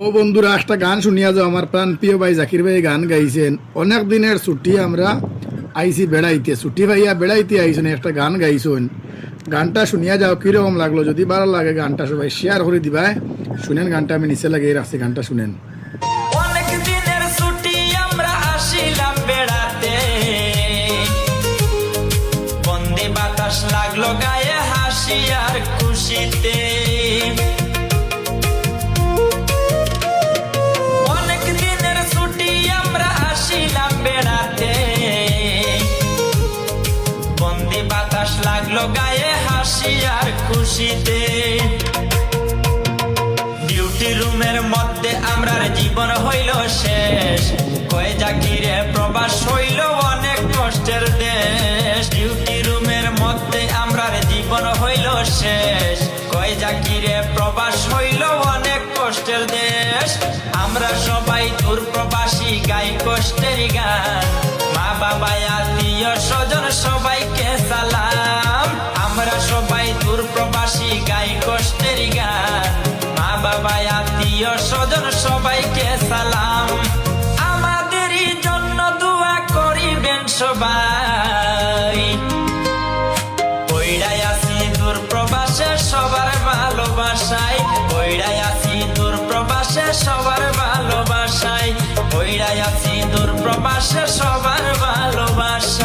ও বন্ধুরা একটা গান শুনিয়া যাও। আমার প্রাণ প্রিয় ভাই জাকির ভাই গান গাইছেন। অনেক দিনের ছুটি আমরা আইছি বেড়াইতে, ছুটি ভাইয়া বেড়াইতে আইছেন, একটা গান গাইছেন। গানটা শুনিয়া যাও কিরকম লাগলো। যদি ভালো লাগে গানটা সবাই শেয়ার করে দিবা। শুনেন গানটা, আমি নিচে লাগিয়ে রাখছি, গানটা শুনেন। অনেক দিনের ছুটি আমরা আসিলাম বেড়াতে, বন্দি বাতাস লাগলো গায়ে হাসি আর খুশিতে। অনেক দিনের ছুটি আমরা আসিলাম বেড়াতে, বন্দি বাতাস লাগলো গায়ে হাসি আর খুশিতে। ডিউটি রুমের মধ্যে আমরার জীবন হইল শেষ, কয়ে জাকিরে প্রবাস হইল অনেক কষ্টের দেশ। ডিউটি রুমের মধ্যে আমরার জীবন হইল শেষ, কয়ে জাকিরে প্রবাস হইল অনেক কষ্টের দেশ। আমরা সবাই দূর প্রবাসী গাই কষ্টের গান, মা বাবা আত্মীয় স্বজন সবাইকে সালাম। আমরা সবাই দূর প্রবাসী গাই কষ্টের গান, মা বাবা আত্মীয় স্বজন সবাইকে সালাম। আমাদেরই জন্য দোয়া করিবেন সবাই, পইড়াই আছি দূর প্রবাসে সবার ভালোবাসায়। পইড়াই আছি দূর প্রবাসে সবার ভালোবাসায়, পইড়াই আছি দূর প্রবাসে সবার ভালোবাসায়।